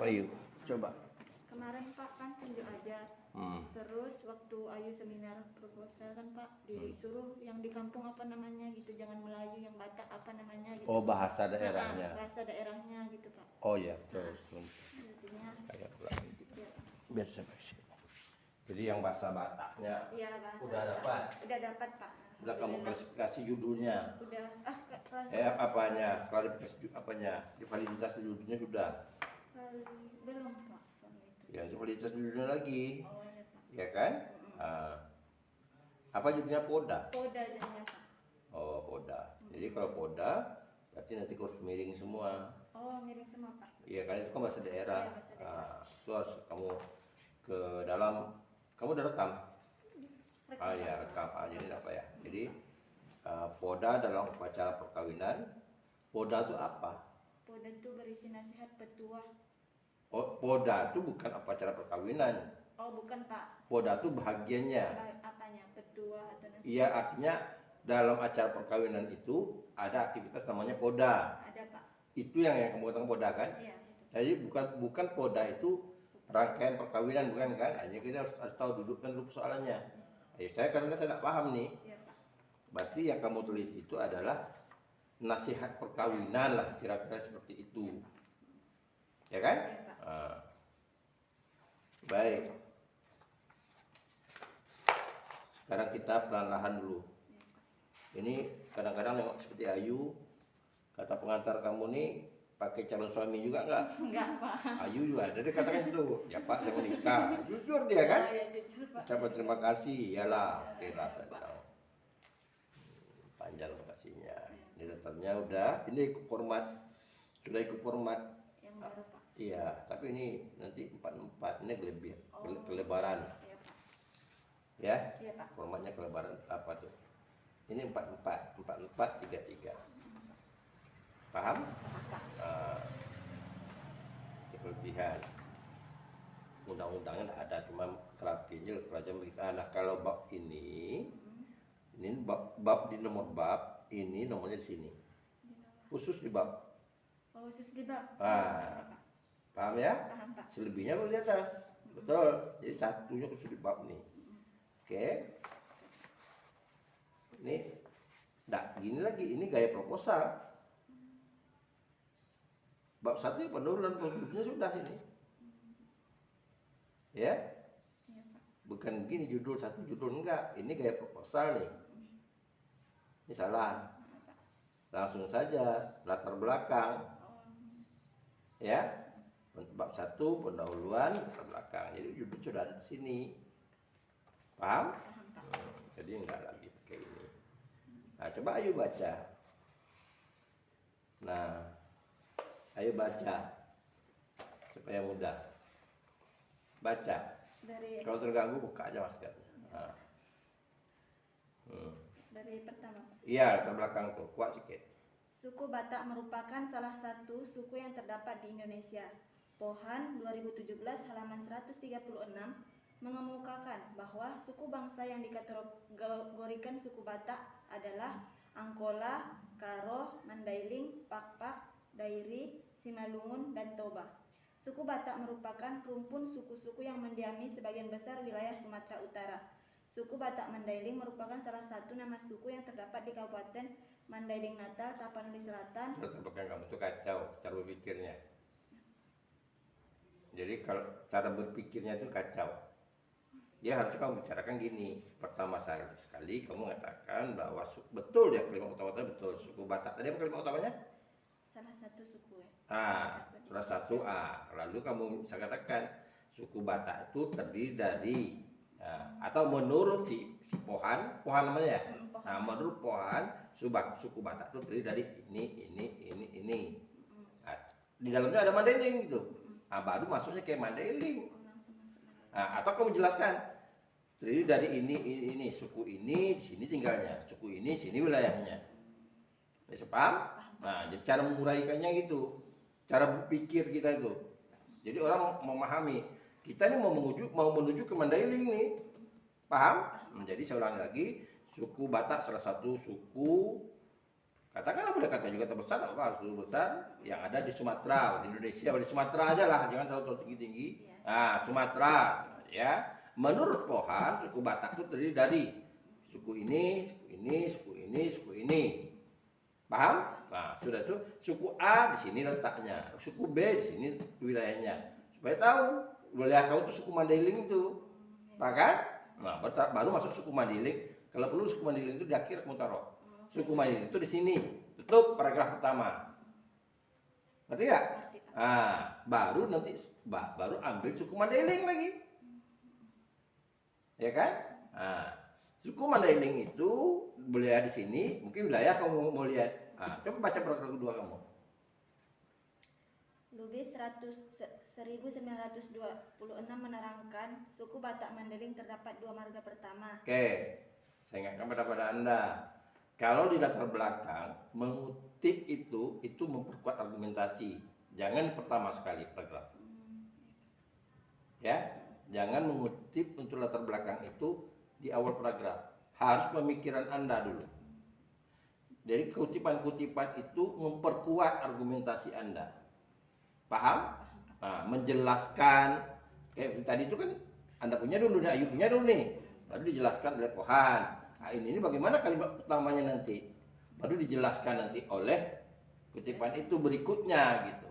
Ayu, coba. Kemarin Pak kan tunjuk aja. Terus waktu Ayu seminar proposal kan Pak disuruh yang di kampung apa namanya gitu, jangan Melayu, yang Batak apa namanya gitu. Oh, bahasa daerahnya. Bahasa daerahnya gitu Pak. Oh ya, terus. Artinya Kayak ya, Pak. biar saya baca. Jadi yang bahasa Bataknya Iya, bahasa udah Batak. dapat. Udah dapat Pak. Udah kamu klasifikasi judulnya. Udah Apanya? Klarifikasi apanya? Di validitas judulnya sudah. belum Pak. Soal itu. Ya, untuk validitas judulnya lagi. Oh ya Pak. Ya kan? Apa judulnya Poda? Poda jadinya Pak. Oh, Poda. Jadi kalau Poda berarti nanti harus miring semua. Oh, miring semua Pak. Iya kan, itu kan bahasa daerah. Iya, bahasa daerah. Itu harus kamu ke dalam. Kamu udah rekam? Ya rekam. Jadi apa ya? Jadi Poda dalam upacara perkawinan. Poda itu apa? Poda itu berisi nasihat petuah. Oh, Poda itu bukan upacara perkawinan. Oh, bukan Pak. Poda itu bahagiannya. Apanya? Petuah atau nasihat? Iya, artinya dalam acara perkawinan itu ada aktivitas namanya Poda. Ada Pak. Itu yang kamu katakan Poda kan? Iya. Jadi bukan Poda itu rangkaian perkawinan, bukan kan? Hanya kita harus tahu dudukkan dulu persoalannya. Saya karena saya tidak paham nih. Iya Pak. Berarti yang kamu teliti itu adalah nasihat perkawinan lah, kira-kira seperti itu. Ya kan? Iya Pak. Baik. Sekarang kita perlahan dulu. Ini kadang-kadang nengok seperti Ayu, kata pengantar kamu nih pakai calon suami juga enggak? Enggak Pak. Ayu juga ada, dia katakan itu. Ya Pak, saya mau nikah. Jujur dia kan? Oh, ya, jujur Pak. Ucapan terima kasih, iyalah. Oke lah, saya tahu. Panjang makasihnya. Ini daftarnya udah, ini ikut format, sudah ikut format. Yang baru Pak. Iya, tapi ini nanti 44, ini kelebaran. Iya Pak. Ya? Iya Pak. Formatnya kelebaran apa tuh? Ini 44, 44, 33. Paham? Kelebihan. Undang-undangnya tidak ada, cuma terapinya kerajaan berikan. Nah, kalau bab ini bab di nomor bab, ini nomornya di sini. Khusus di bab. Oh, khusus di bab. Paham ya? Paham Pak. Selebihnya di atas. Betul. Jadi satunya khusus di bab nih. Oke. Ini gini lagi, ini gaya proposal. Bab 1 pendahuluan produknya sudah ini. Ya? Iya Pak. Bukan begini judul satu, judul enggak. Ini gaya proposal nih. Ini salah. Langsung saja latar belakang. Ya? Bab 1 pendahuluan, latar belakang. Jadi judul sudah ada di sini. Paham? Jadi enggak lagi pakai ini. Nah, coba Ayu baca. Nah, ayo baca supaya mudah. Baca. Kalau terganggu buka aja maskernya. Nah. Dari pertama. Iya, latar belakang tuh kuat sedikit. Suku Batak merupakan salah satu suku yang terdapat di Indonesia. Pohan 2017 halaman 136 mengemukakan bahwa suku bangsa yang dikategorikan suku Batak adalah Angkola, Karo, Mandailing, Pakpak, Dairi, Simalungun, dan Toba. Suku Batak merupakan rumpun suku-suku yang mendiami sebagian besar wilayah Sumatera Utara. Suku Batak Mandailing merupakan salah satu nama suku yang terdapat di Kabupaten Mandailing Natal, Tapanuli Selatan. Latar belakang kamu tuh kacau cara berpikirnya. Jadi kalau cara berpikirnya itu kacau. Ya harusnya kamu bicarakan gini. Pertama sekali kamu mengatakan bahwa betul ya kalimat utama betul suku Batak. Tadi apa kalimat utamanya? Salah satu suku ya. Salah satu Lalu kamu bisa katakan suku Batak itu terdiri dari atau menurut si Pohan namanya ya. Nah, menurut Pohan suku Batak itu terdiri dari ini. Nah, di dalamnya ada Mandailing gitu. Baru masuknya kayak Mandailing. Atau kamu jelaskan terdiri dari ini suku ini di sini tinggalnya, suku ini sini wilayahnya. Bisa paham? Nah, jadi cara menguraikannya gitu, cara berpikir kita itu. Jadi orang memahami kita ini mau menuju ke Mandailing nih, paham? Jadi saya ulang lagi, suku Batak salah satu suku Katakanlah boleh kata juga terbesar, apa suku besar yang ada di Sumatera, di Indonesia, di Sumatera aja lah, jangan terlalu tinggi-tinggi. Iya. Nah, Sumatera, ya. Menurut Pohan, suku Batak itu terdiri dari suku ini, suku ini, suku ini, suku ini. Paham? Nah, sudah itu suku A di sini letaknya, suku B di sini wilayahnya. Supaya tahu wilayah kau itu suku Mandailing itu. Paham kan? Nah, baru masuk suku Mandailing. Kalau perlu suku Mandailing itu di akhir kamu taruh. Suku Mandailing itu di sini. Tutup paragraf pertama. Ngerti nggak? Ngerti, Pak. Nah, baru nanti baru ambil suku Mandailing lagi. Ya kan? Nah, suku Mandailing itu wilayah di sini, mungkin wilayah kamu mau lihat. Nah, coba baca paragraf kedua kamu. Lubis 1926 menerangkan suku Batak Mandailing terdapat dua marga pertama. Oke, saya ingatkan pada Anda. Kalau di latar belakang mengutip itu memperkuat argumentasi. Jangan pertama sekali paragraf. Ya, jangan mengutip untuk latar belakang itu di awal paragraf. Harus pemikiran Anda dulu. Jadi kutipan-kutipan itu memperkuat argumentasi Anda. Paham? Nah, menjelaskan kayak tadi itu kan Anda punya dulu, Ayu punya dulu nih. Baru dijelaskan oleh Pohan. Nah, ini bagaimana kalimat utamanya nanti? Baru dijelaskan nanti oleh kutipan itu berikutnya gitu.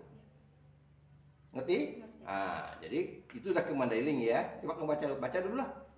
Ngerti? Nah, jadi itu udah ke Mandailing ya. Coba kamu baca dulu lah.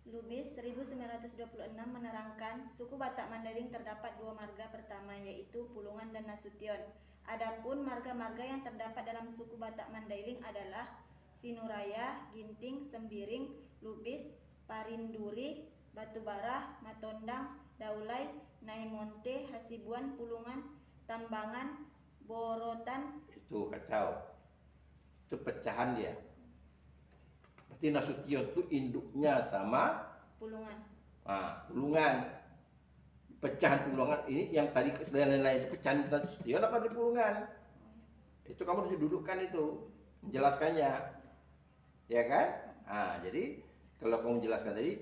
Lubis 1926 menerangkan suku Batak Mandailing terdapat dua marga pertama yaitu Pulungan dan Nasution. Adapun marga-marga yang terdapat dalam suku Batak Mandailing adalah Sinuraya, Ginting, Sembiring, Lubis, Parinduri, Batubara, Matondang, Daulay, Naimonte, Hasibuan, Pulungan, Tambangan, Borotan. Itu kacau. Itu pecahan dia. Berarti Nasution itu induknya sama Pulungan. Pulungan. Pecahan Pulungan ini yang tadi selain lain itu pecahan Nasution apa di Pulungan? Itu kamu harus didudukkan itu menjelaskannya. Ya kan? Jadi kalau kamu jelaskan tadi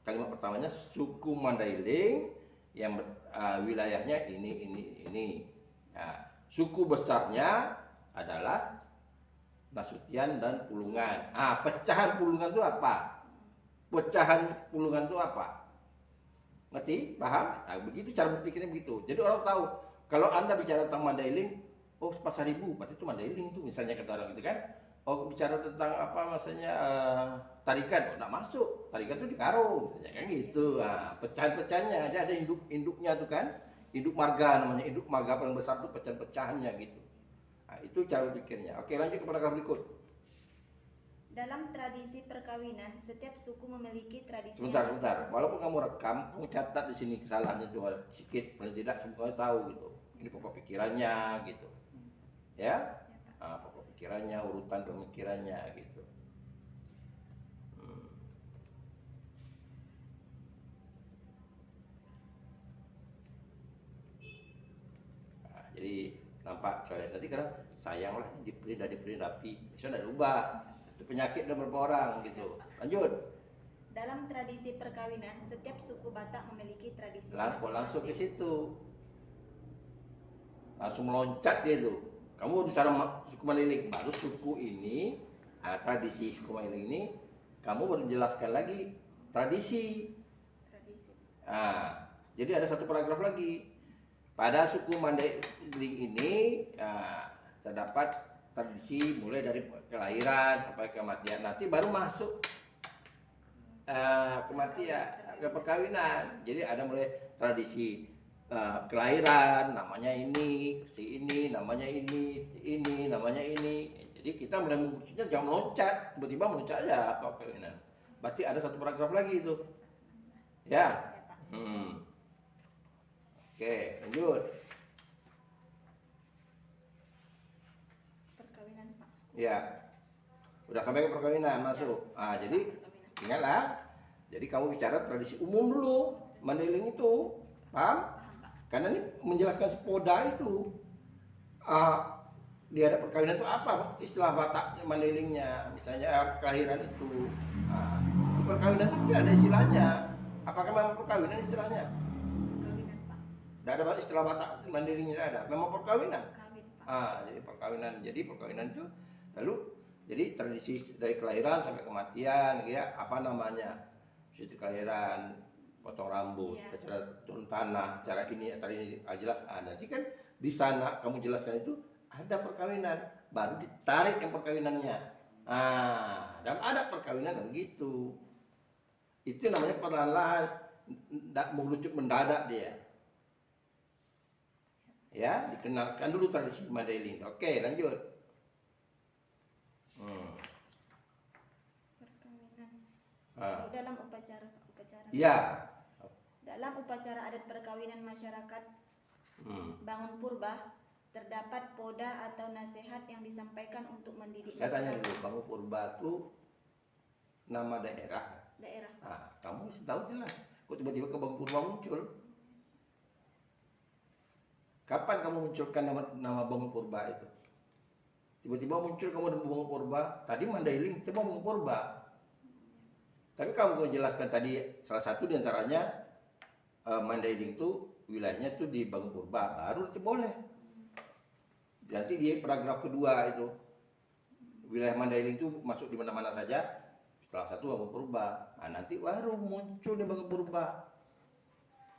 kalimat pertamanya suku Mandailing yang wilayahnya ini. Suku besarnya adalah Nasution dan Pulungan. Pecahan Pulungan itu apa? Pecahan Pulungan itu apa? Ngerti? Paham? Nah, begitu cara berpikirnya begitu. Jadi orang tahu kalau Anda bicara tentang Mandailing, oh Pasaribu, berarti itu Mandailing itu misalnya kata orang gitu kan. Oh bicara tentang apa maksudnya tarikan, nggak masuk. Tarikan itu di Karo, misalnya kan gitu. Pecahan-pecahannya aja ada induknya tuh kan. Induk marga namanya, induk marga paling besar tuh pecahan-pecahannya gitu. Itu cara pikirnya. Oke, lanjut ke paragraf berikut. Dalam tradisi perkawinan, setiap suku memiliki tradisi. Sebentar. Walaupun kamu rekam, kamu catat di sini kesalahannya cuma sedikit, paling tidak semuanya tahu gitu. Ini pokok pikirannya gitu. Ya? Pokok pikirannya, urutan pemikirannya gitu. Jadi nampak coret nanti kadang sayang lah dipelin rapi, bisa tidak diubah. Itu penyakit dan beberapa orang gitu. Lanjut. Dalam tradisi perkawinan, setiap suku Batak memiliki tradisi. Langsung ke situ. Langsung meloncat dia tuh. Kamu bicara suku Mandailing, baru suku ini, tradisi suku Mandailing ini, kamu baru jelaskan lagi tradisi. Jadi ada satu paragraf lagi. Pada suku Mandailing ini terdapat tradisi mulai dari kelahiran sampai kematian. Nanti baru masuk kematian, ke perkawinan. Jadi ada mulai tradisi kelahiran, namanya ini, si ini, namanya ini, si ini, namanya ini. Jadi kita mulai mengurusinya jangan meloncat, tiba-tiba meloncat aja perkawinan. Berarti ada satu paragraf lagi itu. Ya. Oke, lanjut. Perkawinan, Pak. Ya. Udah sampai ke perkawinan masuk. Jadi ingatlah. Jadi kamu bicara tradisi umum dulu. Mandailing itu, paham? Karena ini menjelaskan sepoda itu. Dia ada perkawinan itu apa? Istilah Batak Mandailingnya, misalnya kelahiran itu. Perkawinan itu tidak ada istilahnya. Apakah memang perkawinan istilahnya? Perkawinan, Pak. Tidak ada istilah Batak Mandailing, tidak ada. Memang perkawinan. Kawin, Pak. Jadi perkawinan. Jadi perkawinan itu lalu jadi tradisi dari kelahiran sampai kematian, ya apa namanya? Tradisi kelahiran, potong rambut, Iya. cara turun tanah, cara ini, jelas. Nanti kan di sana kamu jelaskan itu ada perkawinan, baru ditarik yang perkawinannya. Dan ada perkawinan begitu. Itu namanya perlahan-lahan, mengerucut mendadak dia. Ya, dikenalkan dulu tradisi Mandailing. Oke, lanjut. Perkawinan. Ah. Dalam upacara. Iya. Dalam upacara adat perkawinan masyarakat Bangun Purba terdapat poda atau nasihat yang disampaikan untuk mendidik Saya tanya masyarakat. dulu, Bangun Purba itu nama daerah? Daerah. Kamu mesti tahu jelas. Kok tiba-tiba ke Bangun Purba muncul? Kapan kamu munculkan nama Bangun Purba itu? Tiba-tiba muncul kamu di Bangun Purba. Tadi Mandailing, coba Bangun Purba. Tapi kamu jelaskan tadi salah satu diantaranya Mandailing itu wilayahnya tuh di Bangun Purba, baru itu boleh. Nanti di paragraf kedua itu wilayah Mandailing itu masuk di mana-mana saja. Salah satu Bangun Purba. Nanti baru muncul di Bangun Purba.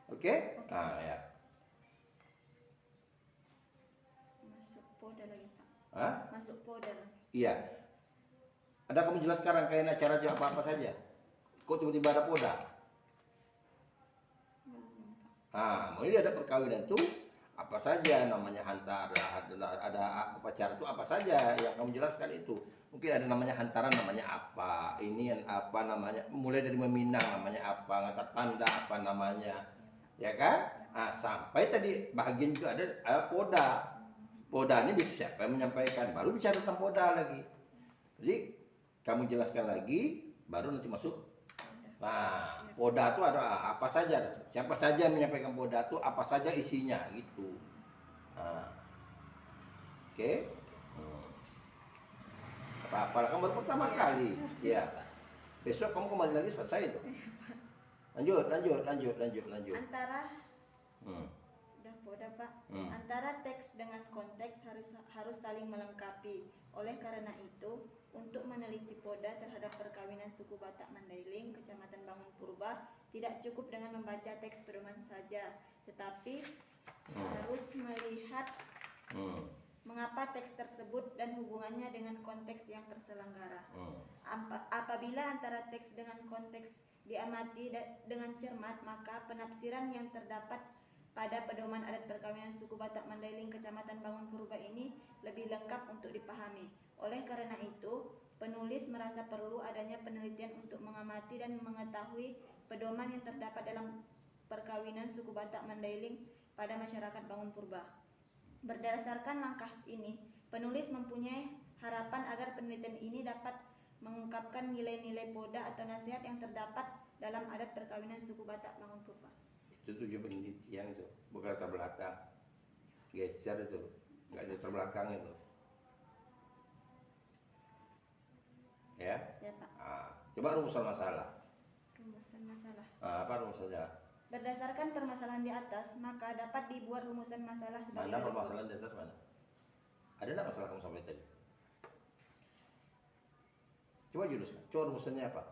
Oke? Ya. Masuk poda lagi, Pak. Masuk poda lagi. Iya. Ada kamu jelas sekarang kayak acara apa-apa saja. Kok tiba-tiba ada poda? Ini ada perkawinan itu apa saja namanya hantara, ada upacara itu apa saja yang kamu jelaskan itu. Mungkin ada namanya hantaran, namanya apa, ini yang apa namanya, mulai dari meminang namanya apa, ngantar tanda apa namanya, ya kan? Sampai tadi bagian juga ada poda. Poda ini bisa siapa yang menyampaikan, baru bicara tentang poda lagi. Jadi kamu jelaskan lagi, baru nanti masuk. Poda itu ada apa saja, siapa saja yang menyampaikan poda itu, apa saja isinya gitu. Oke. Apa-apa, kamu baru pertama kali. Ya. Besok kamu kembali lagi selesai itu. Lanjut. Antara udah poda, Pak. Antara teks dengan konteks harus saling melengkapi. Oleh karena itu, untuk meneliti poda terhadap perkawinan suku Batak Mandailing, Kecamatan Bangun Purba, tidak cukup dengan membaca teks pedoman saja, tetapi harus melihat mengapa teks tersebut dan hubungannya dengan konteks yang terselenggara. Apabila antara teks dengan konteks diamati dengan cermat, maka penafsiran yang terdapat pada pedoman adat perkawinan suku Batak Mandailing Kecamatan Bangun Purba ini lebih lengkap untuk dipahami. Oleh karena itu, penulis merasa perlu adanya penelitian untuk mengamati dan mengetahui pedoman yang terdapat dalam perkawinan suku Batak Mandailing pada masyarakat Bangun Purba. Berdasarkan langkah ini, penulis mempunyai harapan agar penelitian ini dapat mengungkapkan nilai-nilai poda atau nasihat yang terdapat dalam adat perkawinan suku Batak Bangun Purba. Itu tujuan penelitian itu, bukan latar belakang. Geser itu, nggak ada latar belakang itu. Ya? Ya, Pak. Coba rumusan masalah. Rumusan masalah. Apa rumusannya? Berdasarkan permasalahan di atas, maka dapat dibuat rumusan masalah sebagai Mana berikut. permasalahan di atas mana? Ada nggak masalah kamu sampai tadi? Coba juruskan. Coba rumusannya apa?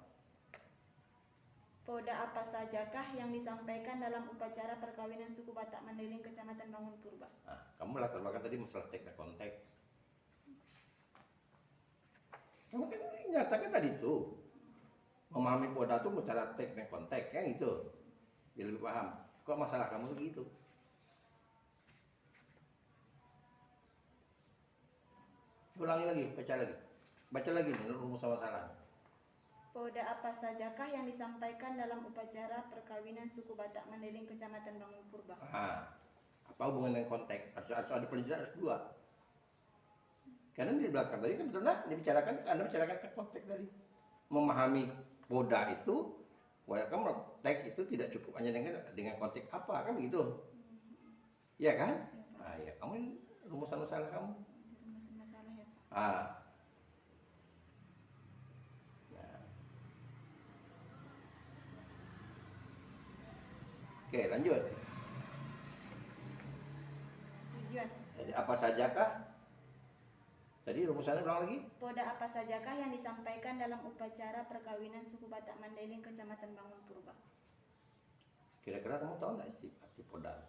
Poda apa sajakah yang disampaikan dalam upacara perkawinan suku Batak Mandailing Kecamatan Bangun Purba? Kamu latar belakang tadi masalah teks dan konteks. Kamu kan nyatakan tadi itu memahami poda itu masalah teks dan konteks, kan gitu. Biar lebih paham. Kok masalah kamu begitu? Ulangi lagi, baca lagi nih rumusan masalahnya. Poda apa sajakah yang disampaikan dalam upacara perkawinan suku Batak Mandailing Kecamatan Bangun Purba? Apa hubungan dengan konteks? Harus ada penjelasan, harus dua. Karena di belakang tadi kan betul Anda bicarakan konteks tadi. Memahami poda itu, kamu teks itu tidak cukup hanya dengan konteks apa, kan begitu? Iya kan? Ya, kamu rumusan masalah kamu. Rumusan masalah ya, Pak. Oke, lanjut. Jadi apa sajakah? Tadi rumusannya ulang lagi? Poda apa sajakah yang disampaikan dalam upacara perkawinan suku Batak Mandailing Kecamatan Bangun Purba? Kira-kira kamu tahu nggak sih arti poda?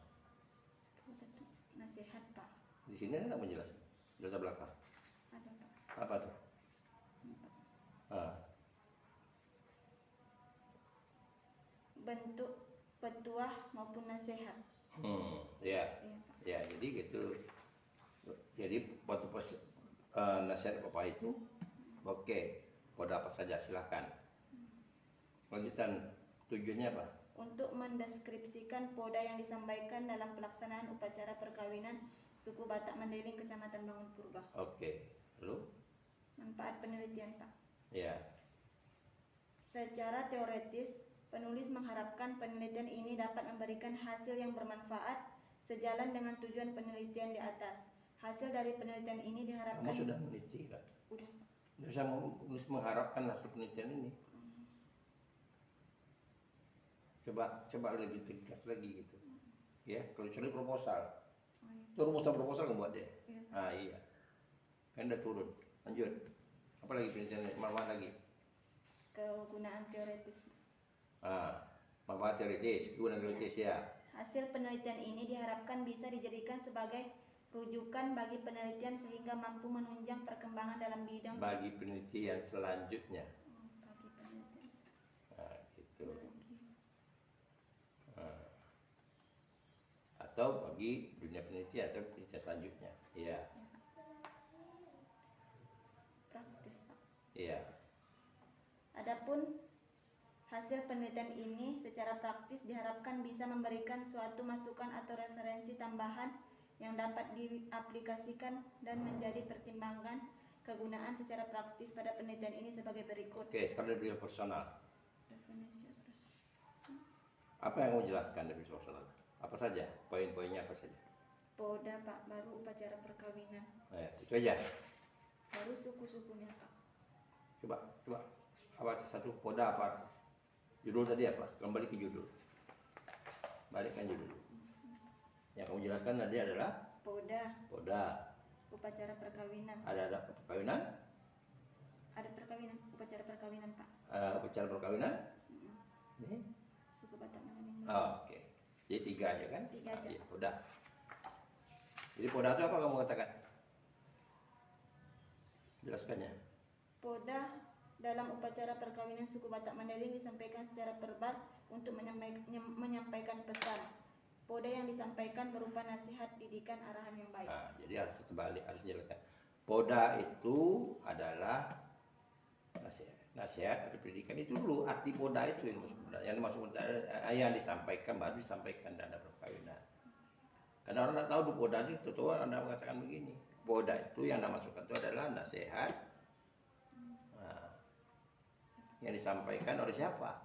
Poda itu nasihat, Pak. Di sini nggak menjelaskan. Data belakang. Ada, Pak. Apa tuh? Ah, Bentuk petuah maupun nasihat. ya, Iya, Pak. ya. Jadi gitu. Jadi waktu nasihat Bapak itu, oke, poda apa saja silahkan. Lanjutan tujuannya apa? Untuk mendeskripsikan poda yang disampaikan dalam pelaksanaan upacara perkawinan suku Batak Mandailing Kecamatan Bangun Purba. Oke, lalu? Manfaat penelitian, Pak. Ya, Secara teoretis, penulis mengharapkan penelitian ini dapat memberikan hasil yang bermanfaat sejalan dengan tujuan penelitian di atas. Hasil dari penelitian ini diharapkan... kamu sudah meneliti kan? Udah. Tidak usah mengharapkan hasil penelitian ini. Coba lebih tegas lagi gitu. Ya, kalau kecuali proposal. Itu proposal kamu buat deh. Iya. Ah iya. Kan udah turun. Lanjut. Apa lagi penelitiannya? Manfaat lagi. Kegunaan teoretis. Manfaat teoritis, kegunaan teoritis ya. Hasil penelitian ini diharapkan bisa dijadikan sebagai rujukan bagi penelitian sehingga mampu menunjang perkembangan dalam bidang Bagi penelitian selanjutnya. bagi penelitian Gitu. lagi. Atau bagi dunia penelitian atau penelitian selanjutnya. Iya. Praktis, Pak. Iya. Adapun hasil penelitian ini secara praktis diharapkan bisa memberikan suatu masukan atau referensi tambahan yang dapat diaplikasikan dan menjadi pertimbangan kegunaan secara praktis pada penelitian ini sebagai berikut. Oke, sekarang dari personal. Definisi Apa yang mau jelaskan dari personal? Apa saja? Poin-poinnya apa saja? Poda, Pak, baru upacara perkawinan, Itu aja. baru suku-sukunya, Pak. Coba. Apa satu poda apa? Judul tadi apa? Kembali ke judul. Balikkan judul. Yang kamu jelaskan tadi adalah poda. Upacara perkawinan. Ada perkawinan? Ada perkawinan, upacara perkawinan, Pak. Upacara perkawinan? Ini? Suku Batak Mandailing. Oke. Jadi 3 aja kan? 3 aja. Iya, poda. Jadi poda itu apa kamu katakan? Jelaskannya. Poda dalam upacara perkawinan suku Batak Mandailing disampaikan secara verbal untuk menyampaikan pesan. Poda yang disampaikan berupa nasihat, didikan, arahan yang baik. Jadi harus terbalik, harus dijelaskan. Poda itu adalah nasihat atau pendidikan itu dulu. Arti poda itu yang dimaksud yang disampaikan baru disampaikan dalam perkawinan. Karena orang tak tahu poda itu, Anda mengatakan begini. Poda itu yang Anda masukkan itu adalah nasihat yang disampaikan oleh siapa?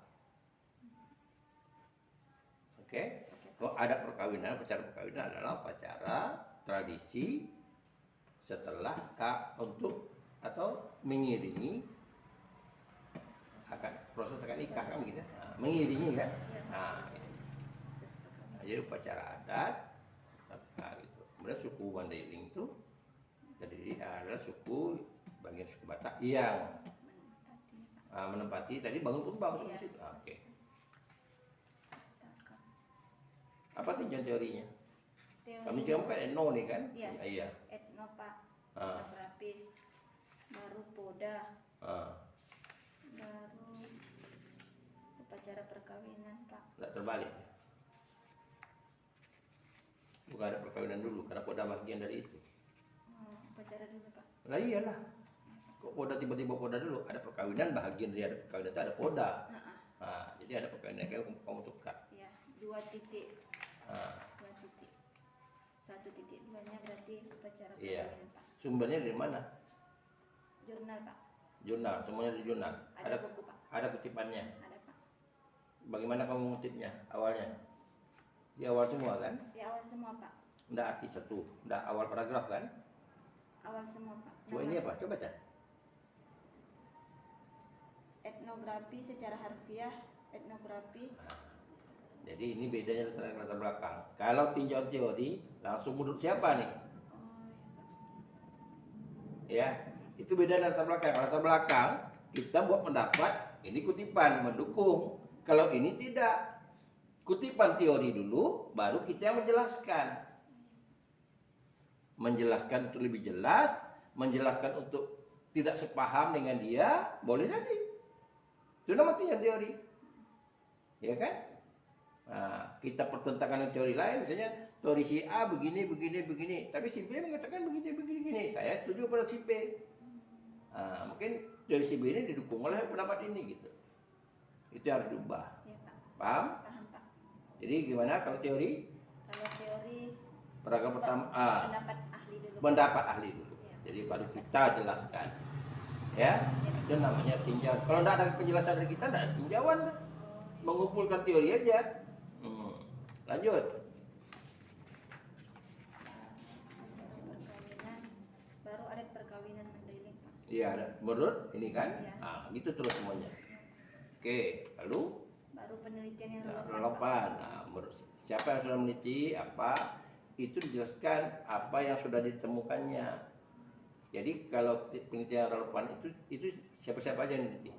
Oke. Kalau ada perkawinan, upacara perkawinan adalah upacara tradisi setelah untuk atau mengiringi proses akad nikah kan gitu. Mengiringi kan. Jadi upacara adat gitu. Kemudian suku Mandailing itu terdiri adalah suku bagian suku Batak yang menempati tadi Bangun Purba masuk ke situ. Oke. Apa tujuan teorinya? Kami kamu kan etno nih kan? Iya. Etno, Pak. Etnografi. Baru poda. Baru upacara perkawinan, Pak. Tidak terbalik. Bukan ada perkawinan dulu karena poda bagian dari itu. Upacara dulu, Pak. Lah iyalah. Kok poda tiba-tiba poda dulu? Ada perkawinan, bahagian dari ada perkawinan itu ada poda. Jadi ada perkawinan kamu tukar. Iya, 2 titik. 2 titik. 1 titik 2-nya berarti upacara perkawinan, Pak. Sumbernya dari mana? Jurnal, Pak. Jurnal, semuanya di jurnal. Ada buku, Pak. Ada kutipannya. Ada, Pak. Bagaimana kamu mengutipnya awalnya? Di awal semua kan? Di awal semua, Pak. Enggak arti satu, enggak awal paragraf kan? Awal semua, Pak. Coba ini apa? Coba baca. Etnografi secara harfiah, etnografi. Jadi ini bedanya dengan latar belakang. Kalau tinjauan teori, langsung menurut siapa nih? Ya, itu beda dari latar belakang. Kalau latar belakang kita buat pendapat, ini kutipan mendukung. Kalau ini tidak, kutipan teori dulu, baru kita yang menjelaskan. Menjelaskan untuk lebih jelas, menjelaskan untuk tidak sepaham dengan dia, boleh jadi. Itu namanya teori, ya kan? Nah, kita pertentangkan dengan teori lain, misalnya teori si A begini, tapi si B mengatakan begini. Saya setuju pada si B. Nah, mungkin teori si B ini didukung oleh pendapat ini gitu. Itu harus diubah. Ya, Pak. Paham? Paham, Pak. Jadi gimana kalau teori? Kalau teori Paragraf pertama pendapat ahli dulu. pendapat ahli dulu. Ya. Jadi baru kita jelaskan. Ya, Ya. itu namanya tinjauan. Kalau tidak ada penjelasan dari kita, tidak ada tinjauan. Oh, ya. Mengumpulkan teori aja. Lanjut. Perkawinan, baru adat perkawinan Mandailing, Pak. Iya, ada. Menurut ini kan? Iya. Nah, gitu terus semuanya. Oke, lalu Baru penelitian yang relevan, Pak. relevan. Nah, menurut siapa yang sudah meneliti apa, itu dijelaskan apa yang sudah ditemukannya. Jadi kalau penelitian relevan itu siapa-siapa aja yang meneliti?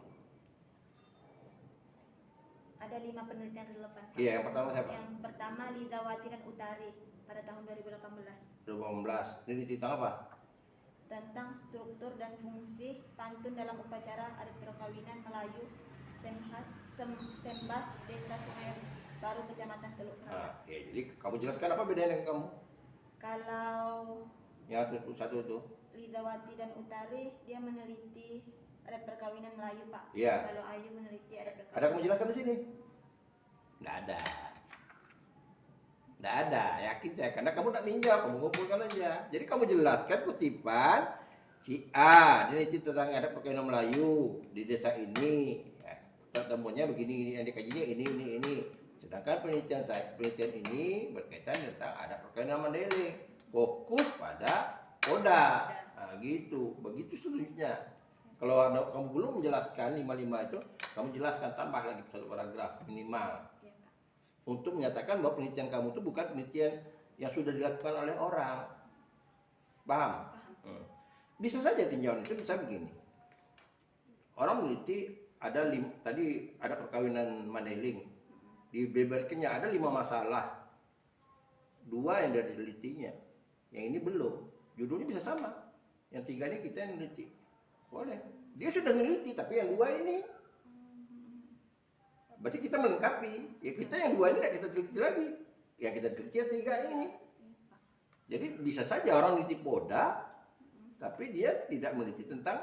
Ada 5 penelitian relevan, Pak. Iya, yang pertama siapa? Yang pertama Lizawati dan Utari pada tahun 2018 2018. Ini di tentang apa? tentang struktur dan fungsi pantun dalam upacara adat perkawinan Melayu Sembas Desa Sungai Baru Kecamatan Teluk Nah, Rawa. oke. Jadi kamu jelaskan apa bedanya dengan kamu? Kalau Ya, terus satu itu. Lizawati dan Utari dia meneliti adat perkawinan Melayu, Pak. Iya. Kalau Ayu meneliti adat Ada perkawinan. kamu jelaskan di sini? Nggak ada. Nggak ada, yakin saya. Karena kamu tak ninjau, kamu ngumpulkan aja. Jadi kamu jelaskan kutipan si A, dia cerita tentang adat perkawinan Melayu di desa ini. Ya, temunya begini, yang dikajinya ini. Sedangkan penelitian ini berkaitan tentang adat perkawinan Mandailing. Fokus pada Oda. Nah, gitu. Begitu seterusnya. Kalau kamu belum menjelaskan 55 itu, kamu jelaskan tambah lagi satu paragraf minimal. Ya, Pak. Untuk menyatakan bahwa penelitian kamu itu bukan penelitian yang sudah dilakukan oleh orang. Paham? Paham. Bisa saja tinjauan itu bisa begini. Orang meneliti tadi ada perkawinan Mandailing. Di bebaskannya ada 5 masalah. 2 yang dari telitinya. Yang ini belum. Judulnya bisa sama. Yang 3 ini kita yang meneliti. Boleh. Dia sudah meneliti, tapi yang 2 ini berarti kita melengkapi. Ya kita yang 2 ini tidak kita teliti lagi. Yang kita teliti yang 3 ini. Jadi bisa saja orang meneliti Poda, tapi dia tidak meneliti tentang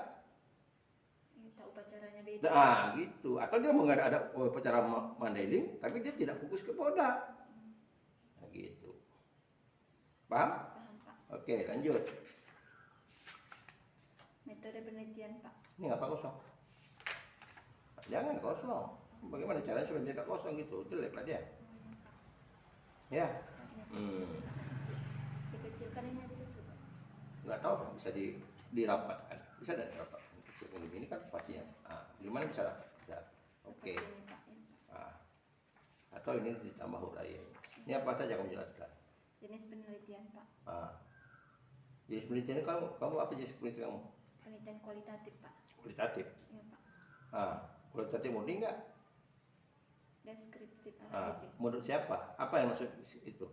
Upacaranya beda. nah gitu. Atau dia ada upacara Mandailing, tapi dia tidak fokus ke Poda. Nah, gitu. Paham? Paham, Pak. Oke, lanjut. Metode penelitian, Pak. Ini ngapa kosong? Jangan kosong. Bagaimana caranya supaya tidak kosong gitu? Jelek lah dia. Ya. Dikecilkan ini bisa juga. Nggak tahu bisa dirapatkan. Bisa tidak dirapatkan? Kecil ini kan pastinya. Nah, gimana bisa? Bisa. Oke. Seperti ini, Pak. Nah, atau ini ditambah huraian. Ini apa saja kamu jelaskan? Jenis penelitian, Pak. Nah, jenis penelitian kamu apa jenis penelitian kamu? Penelitian kualitatif, Pak. Kualitatif. Iya, Pak. Ah, kualitatif murni enggak? Deskriptif Ah, analitik. menurut siapa? Apa yang maksud itu?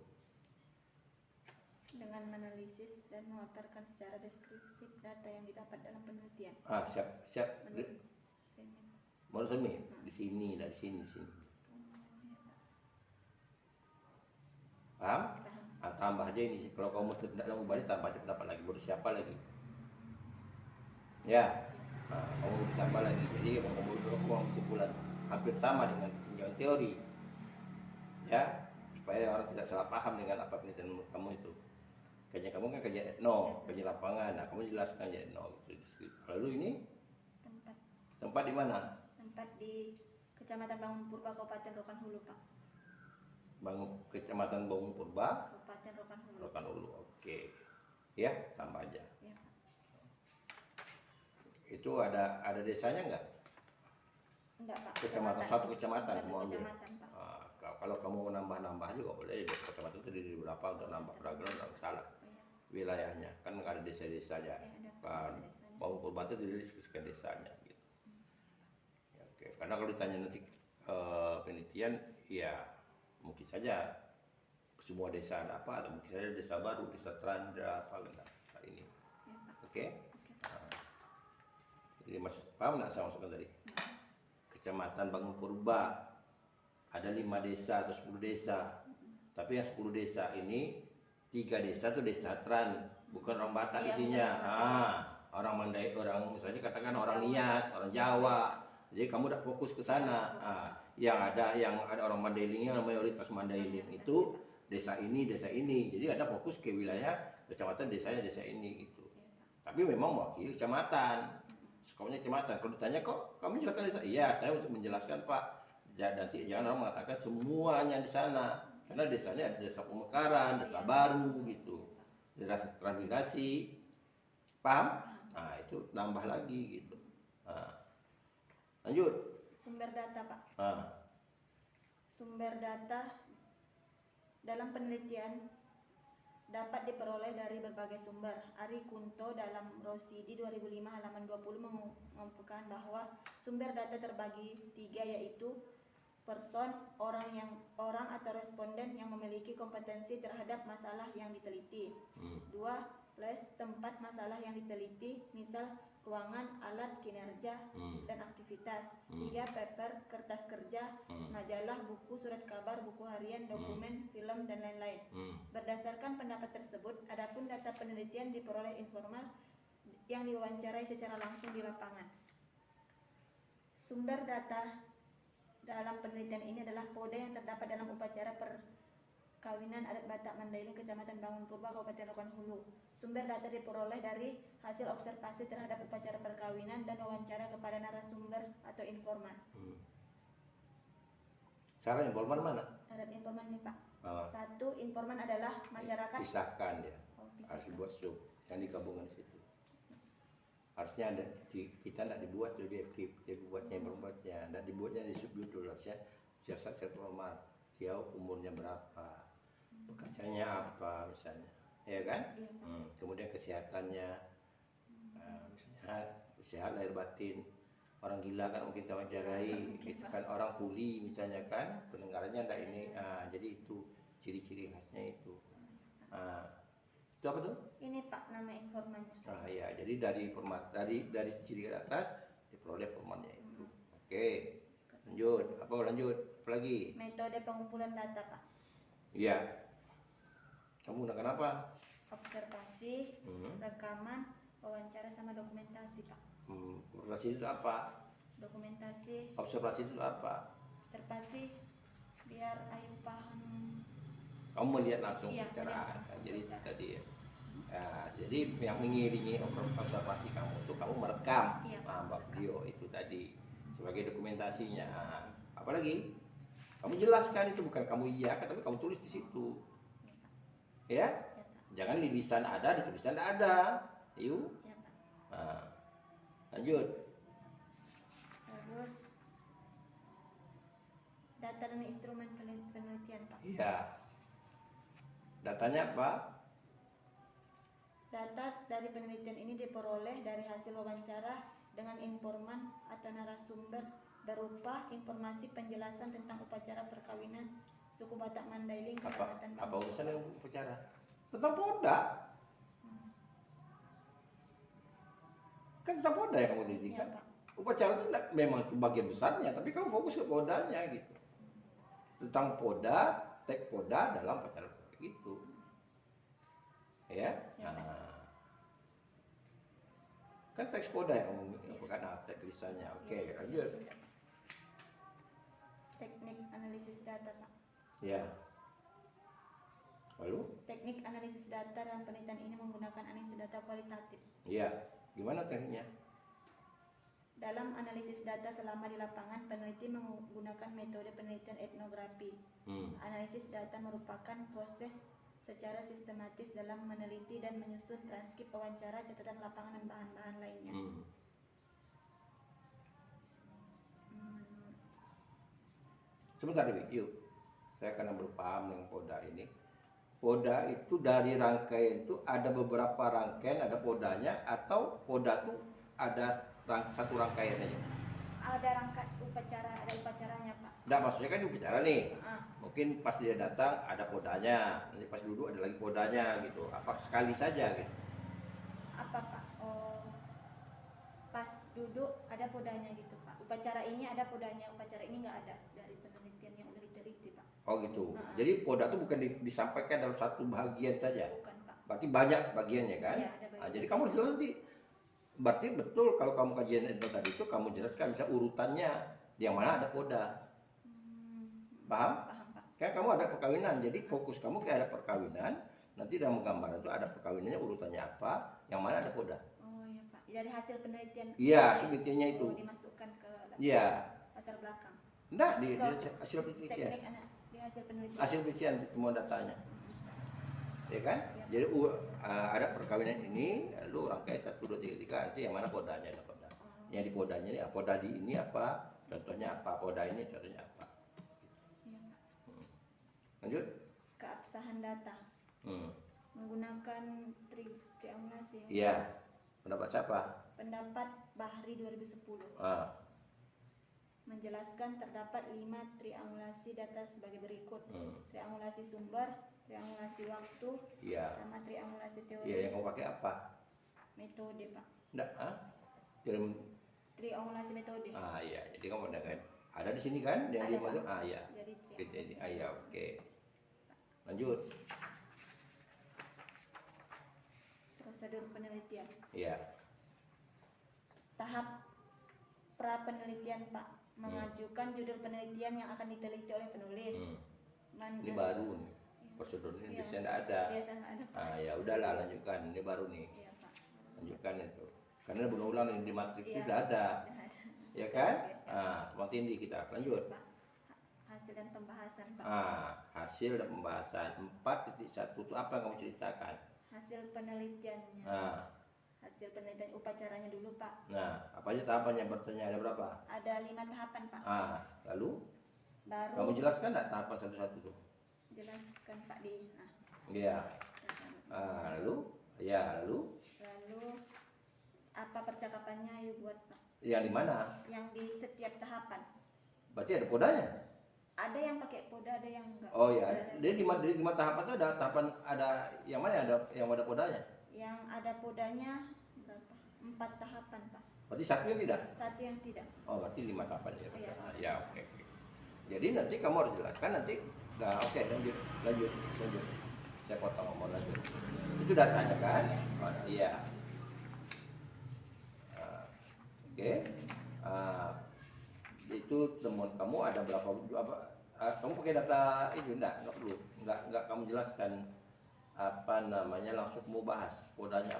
Dengan menganalisis dan memaparkan secara deskriptif data yang didapat dalam penelitian. Ah, siap. Menurut Semi. Menurut Semi di sini, dari sini. Paham? Paham. Ah, tambah aja ini. Kalau kamu tidak mau ubah, tambah aja pendapat lagi. Menurut siapa lagi? Ya. Nah, kamu tambah lagi. Jadi kamu kesimpulan hampir sama dengan tinjauan teori. Ya, supaya orang tidak salah paham dengan apa penelitian kamu itu. Kajian kamu kan kajian etno, kajian lapangan. Nah, kamu jelaskan kajian etno gitu. Lalu ini tempat di mana? Tempat di Kecamatan Bangun Purba, Kabupaten Rokan Hulu, Pak. Kecamatan Bangun Purba, Kabupaten Rokan Hulu. Rokan Hulu. Oke. Ya, tambah aja. Ya, Pak. Itu ada desanya enggak? Enggak, Pak. Satu kecamatan Satu mau ambil. kecamatan, Pak. Kalau kamu mau nambah juga boleh. Kecamatan itu di berapa untuk nambah program, nggak salah. Oh, iya. Wilayahnya kan ada desa-desa aja. Ya, ada. Bukan. Bangun Purba itu dari sekian desanya gitu. Ya, oke. Karena kalau ditanya nanti penelitian, ya mungkin saja semua desa ada apa, atau mungkin saja desa baru, desa Trandra, apa enggak ini. Ya, Pak. Oke. Oke, Pak. Nah, jadi paham nggak saya maksudkan tadi? Kecamatan Bangun Purba ada 5 desa atau 10 desa. Tapi yang 10 desa ini 3 desa itu desa Tran, bukan orang Batak Iya, isinya. bukan orang Batak. Orang Mandai, orang misalnya katakan orang Nias, orang Jawa. Jadi kamu udah fokus ke sana. Yang ada orang Mandailing yang mayoritas Mandailing itu desa ini. Jadi ada fokus ke wilayah kecamatan desanya desa ini gitu. Tapi memang mewakili kecamatan. Skopnya kecamatan. Kalau ditanya kok kamu jelaskan desa? Iya, saya untuk menjelaskan Pak. Nanti jangan orang mengatakan semuanya di sana. Karena desanya ada desa pemekaran, desa baru gitu. Desa transmigrasi. Paham? Nah, itu nambah lagi gitu. Nah, lanjut. Sumber data, Pak. Nah, Sumber data dalam penelitian dapat diperoleh dari berbagai sumber. Ari Kunto dalam Rosidi 2005 halaman 20 mengumpulkan bahwa sumber data terbagi 3, yaitu person, orang atau responden yang memiliki kompetensi terhadap masalah yang diteliti. 2, place, tempat masalah yang diteliti, misal ruangan, alat, kinerja, dan aktivitas. 3, paper, kertas kerja, majalah, buku, surat kabar, buku harian, dokumen, film, dan lain-lain. Berdasarkan pendapat tersebut, adapun data penelitian diperoleh informal yang diwawancarai secara langsung di lapangan. Sumber data dalam penelitian ini adalah PODA yang terdapat dalam upacara perkawinan adat Batak Mandailing, Kecamatan Bangun Purba, Kabupaten Rokan Hulu. Sumber data diperoleh dari hasil observasi terhadap upacara perkawinan dan wawancara kepada narasumber atau informan. Cara informan mana? Syarat informan ini, Pak. Oh. 1, informan adalah masyarakat. Pisahkan dia. Pisahkan. Harus dibuat sub yang digabungkan di situ. Harusnya ada kita tidak dibuat jadi buatnya membuatnya, tidak dibuatnya di sub dulu. Harusnya siasat formal. Dia umurnya berapa, pekerjaannya apa misalnya, ya kan? Kemudian kesehatannya, misalnya sehat lahir batin. Orang gila kan mungkin kita wawancarai, gitu kan, orang tuli misalnya kan, pendengarannya enggak ini, jadi itu ciri-ciri khasnya itu. Itu apa tuh? Ini, Pak, nama informannya. Ya, jadi dari ciri atas diperoleh formatnya itu. Oke, lanjut. Apa lagi? Metode pengumpulan data, Pak. Iya. Kamu gunakan apa? Observasi, rekaman, wawancara, sama dokumentasi, Pak. Observasi itu apa? Dokumentasi. Observasi itu apa? Observasi biar Ayu paham. Kamu melihat langsung Iya, bicara. melihat langsung Jadi itu bicara. tadi ya. Jadi yang mengiringi observasi kamu itu kamu merekam, Iya, Mbak Dio itu tadi sebagai dokumentasinya. Apalagi kamu jelaskan itu, bukan kamu iya, tapi kamu tulis di situ. Ya? Ya, Pak. Jangan di lisan ada, di tulisan tidak ada. Yuk. Ya, Pak. Lanjut. Terus data dan instrumen penelitian, Pak. Iya. Datanya apa? Data dari penelitian ini diperoleh dari hasil wawancara dengan informan atau narasumber berupa informasi penjelasan tentang upacara perkawinan suku Batak Mandailing, Kecamatan Apa Bangun. urusan yang upacara? Tentang Poda. Kan tentang Poda yang kamu teliti Iya, kan? Pak. Upacara itu memang itu bagian besarnya, tapi kamu fokus ke Podanya gitu. Tentang Poda, teks Poda dalam upacara itu. Ya? Ya, Pak. Kan teks Poda yang kamu bukan teks lisannya. Oke, lanjut. Teknik analisis data, Pak. Ya. Lalu? Teknik analisis data dalam penelitian ini menggunakan analisis data kualitatif. Iya. Gimana tekniknya? Dalam analisis data selama di lapangan, peneliti menggunakan metode penelitian etnografi. Analisis data merupakan proses secara sistematis dalam meneliti dan menyusun transkrip wawancara, catatan lapangan, dan bahan-bahan lainnya. Sebentar, yuk. Saya karena belum paham dengan Poda ini. Poda itu dari rangkaian itu ada beberapa rangkaian, ada podanya, atau poda tuh ada satu rangkaian aja. Ada rangkaian upacara, ada upacaranya Pak. Nggak, maksudnya kan upacara nih. Ah, Mungkin pas dia datang ada podanya, nanti pas duduk ada lagi podanya gitu. Apa sekali saja gitu. apa Pak? Oh, pas duduk ada podanya gitu Pak. Upacara ini ada podanya, upacara ini nggak ada dari penelitian yang udah diteliti Pak. Oh gitu. Ah. Jadi poda itu bukan disampaikan dalam satu bagian saja. Bukan Pak. Berarti banyak bagiannya kan? Iya, ada bagian. Jadi kamu jelas nanti. Berarti betul kalau kamu kajian itu tadi itu kamu jelaskan bisa urutannya yang mana ada poda. Paham? Paham Pak. Kan kamu ada perkawinan, jadi fokus kamu kayak ada perkawinan. Nanti dalam gambaran itu ada perkawinannya urutannya apa, yang mana ada poda. Oh iya Pak. Dari hasil penelitian. Iya, sebetulnya itu. Oh, dimasukkan ke Iya. latar belakang. Enggak di hasil penelitian. Teknik anak di hasil penelitian. Hasil penelitian semua datanya. Ya kan? Ya. Jadi ada perkawinan ini, lalu rangkaian 1 2 3 3 nanti yang mana podanya ada poda. Yang di podanya ini poda di ini apa? Contohnya apa? Poda ini contohnya apa? Iya Pak. Lanjut. Keabsahan data menggunakan triangulasi. Iya. Pendapat siapa? Pendapat Bahri 2010 Ah. menjelaskan terdapat 5 triangulasi data sebagai berikut. Triangulasi sumber, triangulasi waktu, Iya. sama triangulasi teori. Iya, yang kamu pakai apa? Metode Pak. Enggak, Dalam Triangulasi metode. iya. Jadi kamu ada kan? Ada di sini kan yang Ada, dia Pak. masuk? Iya. Jadi Jadi iya, oke. Lanjut. prosedur penelitian. Iya. Tahap pra penelitian Pak, mengajukan judul penelitian yang akan diteliti oleh penulis. Ini baru nih. Prosedur ini Iya. biasanya enggak ada. Biasa nggak ada Pak. Ya udahlah lanjutkan. Ini baru nih. Iya Pak. Lanjutkan itu. Karena berulang di matrik itu Iya. udah ada. Udah ada. Ya kan? Iya. Cuma tindih kita. Lanjut. Pak. Hasil dan pembahasan Pak. Hasil dan pembahasan 4.1 itu apa yang kamu ceritakan? Hasil penelitiannya. Hasil penelitian upacaranya dulu Pak. Apa aja tahapannya bertanya ada berapa? Ada 5 tahapan Pak. Lalu Baru kamu jelaskan enggak tahapan satu-satu tuh? jelaskan Pak di. Iya. Lalu? Lalu Apa percakapannya yuk buat Pak? yang di mana? Yang di setiap tahapan. Berarti ada podanya. Ada yang pakai poda, ada yang enggak. Oh ya, Ada jadi di 5 tahapan itu ada tahapan ada yang mana ada yang ada podanya? yang ada podanya berapa? 4 tahapan Pak. Berarti satunya tidak? Satu yang tidak. Oh, berarti 5 tahapan ya. Iya. Ya, oke. Jadi nanti kamu harus jelaskan nanti. Oke, lanjut. Saya potong ngomong lanjut. Itu datanya kan? Iya. Oke. Itu temuan kamu ada berapa? Kamu pakai data itu enggak perlu. Enggak kamu jelaskan apa namanya, langsung mau bahas kodanya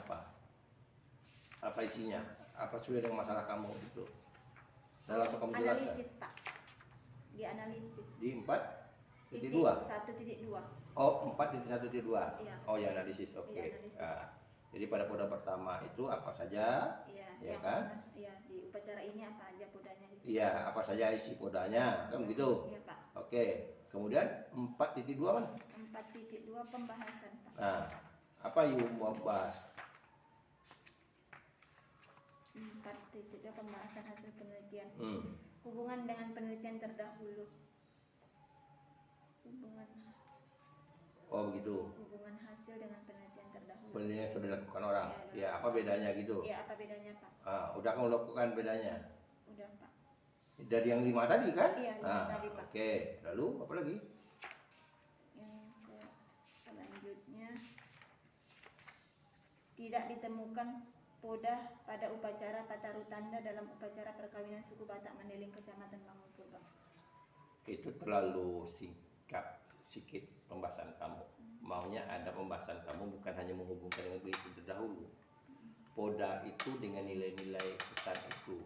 apa isinya, apa sesuai dengan masalah kamu itu, dan langsung kamu jelaskan. Analisis Pak. Dianalisis. Di 4.2. 1.2. Oh, 4.1.2. Iya. Oh ya, analisis. Oke. Iya, analisis. Jadi pada poda pertama itu apa saja? Iya, Ya yang kan? Iya, di upacara ini apa aja podanya gitu. Iya, apa saja isi kodanya, kan begitu. Iya Pak. Oke. Kemudian 4.2 kan? 4.2 pembahasan Pak. Apa yang mau bahas? 4.2 pembahasan hasil penelitian. Hubungan dengan penelitian terdahulu. Oh begitu. Hubungan hasil dengan penelitian terdahulu. Penelitian yang sudah dilakukan orang. Iya, Ya, apa bedanya gitu? Iya, apa bedanya Pak? Udah kamu lakukan bedanya. Udah Pak. Dari yang 5 tadi kan? Iya, 5 tadi, Pak. Oke. Lalu apa lagi? Yang selanjutnya, tidak ditemukan poda pada upacara Patarutanda dalam upacara perkawinan suku Batak Mandeling Kecamatan Bangunpurba. Itu terlalu sikit pembahasan kamu. Maunya ada pembahasan kamu bukan hanya menghubungkan dengan itu terdahulu. Poda itu dengan nilai-nilai pesan itu.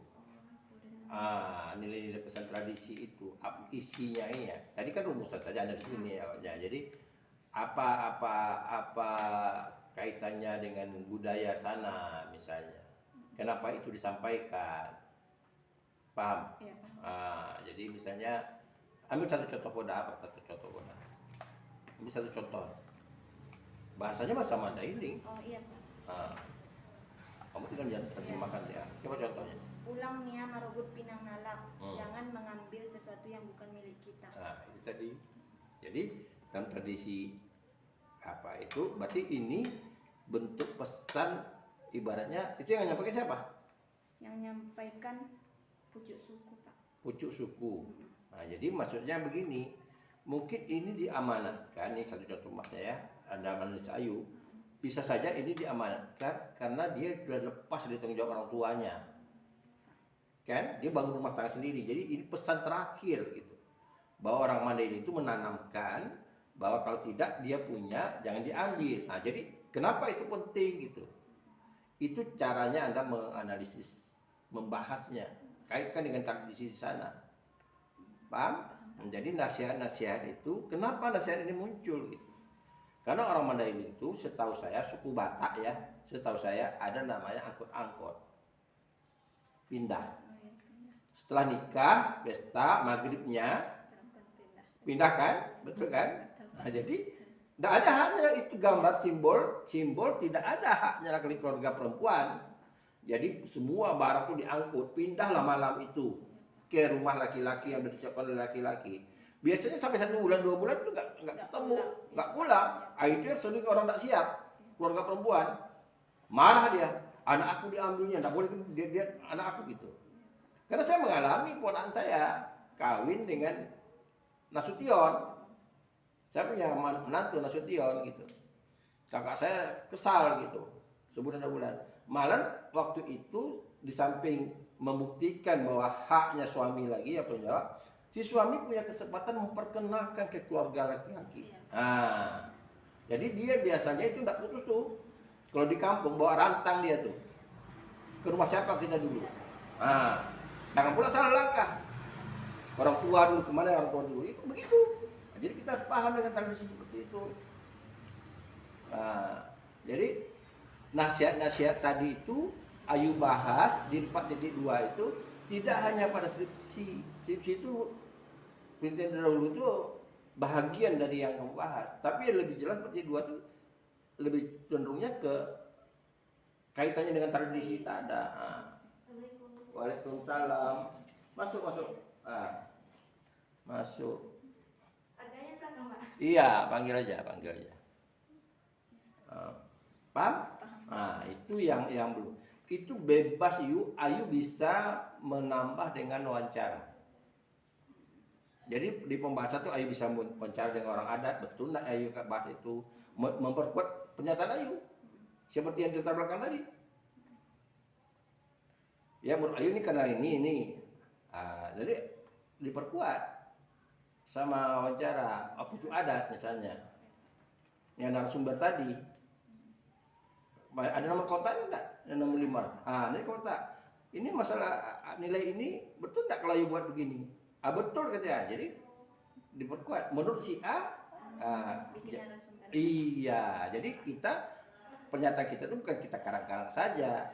Nilai-nilai pesan tradisi itu isinya ya. Tadi kan rumusan saja ada di sini ya. Jadi apa kaitannya dengan budaya sana misalnya. Kenapa itu disampaikan? Paham? Iya, paham. Jadi misalnya ambil satu contoh poda apa? Satu contoh poda. Ini satu contoh. bahasanya bahasa Mandailing. Oh iya Pak. Nah, kamu tinggal jangan terjemahkan ya. Coba contohnya. Ulang nia marogut pinang nalak, Hmm. jangan mengambil sesuatu yang bukan milik kita. Nah, itu tadi. Jadi dalam tradisi apa itu, berarti ini bentuk pesan, ibaratnya itu yang nyampaikan siapa? Yang nyampaikan pucuk suku Pak. Pucuk suku. Nah, jadi maksudnya begini, mungkin ini diamanatkan, nih satu contoh mas ya, ada manusia Ayu, bisa saja ini diamanatkan karena dia sudah lepas dari tanggung jawab orang tuanya, kan? Dia bangun rumah tangga sendiri, jadi ini pesan terakhir gitu, bahwa orang Mandailing itu menanamkan bahwa kalau tidak dia punya jangan diambil. Nah, jadi kenapa itu penting gitu? Itu caranya Anda menganalisis, membahasnya, kaitkan dengan tradisi di sana. Paham? Jadi nasihat-nasihat itu, kenapa nasihat ini muncul gitu? Karena orang Mandailing itu, setahu saya, suku Batak ya, setahu saya ada namanya angkot-angkot. Pindah. Setelah nikah, pesta, maghribnya, pindah kan? Betul kan? Nah, jadi tidak ada haknya itu gambar simbol tidak ada haknya lagi keluarga perempuan. Jadi semua barang itu diangkut, pindahlah malam itu ke rumah laki-laki yang disiapkan oleh laki-laki. Biasanya sampai 1 bulan 2 bulan itu nggak ketemu, nggak pulang. Itu yang sering orang tidak siap, keluarga perempuan marah dia, anak aku diambilnya, tidak boleh dia anak aku gitu. Karena saya mengalami ponakan saya kawin dengan Nasution. Saya punya menantu Nasution gitu. Kakak saya kesal gitu, sebulan 2 bulan. Malah waktu itu di samping membuktikan bahwa haknya suami lagi ya penjawab, si suami punya kesempatan memperkenalkan ke keluarga laki-laki. Nah, jadi dia biasanya itu tidak putus tuh. Kalau di kampung bawa rantang dia tuh. Ke rumah siapa kita dulu. Nah, jangan pula salah langkah. Orang tua dulu kemana orang tua dulu itu begitu. Nah, jadi kita harus paham dengan tradisi seperti itu. Nah, jadi nasihat-nasihat tadi itu Ayu bahas di 4.2 itu tidak hanya pada skripsi. Skripsi itu penelitian dahulu itu bahagian dari yang kamu bahas, tapi yang lebih jelas 4.2 itu lebih cenderungnya ke kaitannya dengan tradisi kita ada. Nah. Waalaikumsalam. Masuk. Masuk. Adanya belakang Pak. Iya, panggil aja. Paham? Nah, itu yang belum. Itu bebas Ayu bisa menambah dengan wawancara. Jadi di pembahasan tuh Ayu bisa wawancara dengan orang adat, betul nggak Ayu bahas itu memperkuat pernyataan Ayu seperti yang kita belakang tadi. Ya menurut Ayu ini karena ini. Jadi diperkuat sama wawancara pucuk adat misalnya. Yang narasumber tadi. Ada nama kotanya enggak? Ada nama 5. Ini kota. Ini masalah nilai ini betul enggak kalau Ayu buat begini? Betul katanya. Jadi diperkuat. Menurut si A, iya. Jadi pernyataan kita itu bukan kita karang-karang saja.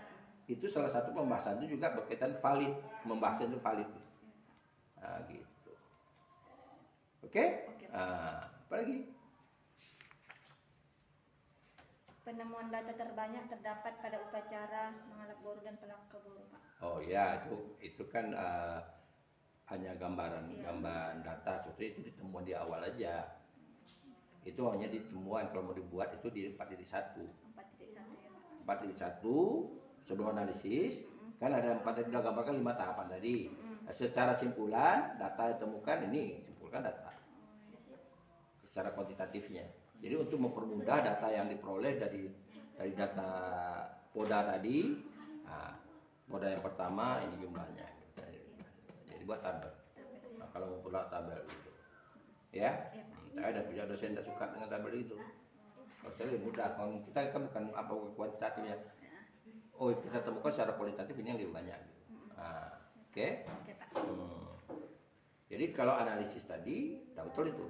Itu salah satu pembahasan itu juga berkaitan valid. Membahasnya itu valid. Gitu. Oke? Apa lagi? Penemuan data terbanyak terdapat pada upacara mengalap boru dan pelaka boru Pak. Oh ya, itu kan hanya gambar data seperti itu ditemuan di awal aja. Itu hanya ditemuan, kalau mau dibuat itu di 4.1. 4.1 ya Pak. 4.1 sebelum analisis kan ada 4.2 gambarkan 5 tahapan tadi. Secara simpulan data yang ditemukan ini simpulkan data. Secara kuantitatifnya. Jadi untuk mempermudah data yang diperoleh dari data poda tadi, poda yang pertama ini jumlahnya. Jadi buat tabel. Nah, kalau mau pula tabel gitu, ya. Saya ada punya dosen tidak suka dengan tabel itu. Kalau saya lebih mudah. Kalau kita kan bukan apa kuantitatifnya. Oh kita temukan secara kualitatif ini yang lebih banyak. Oke. Jadi kalau analisis tadi, betul itu.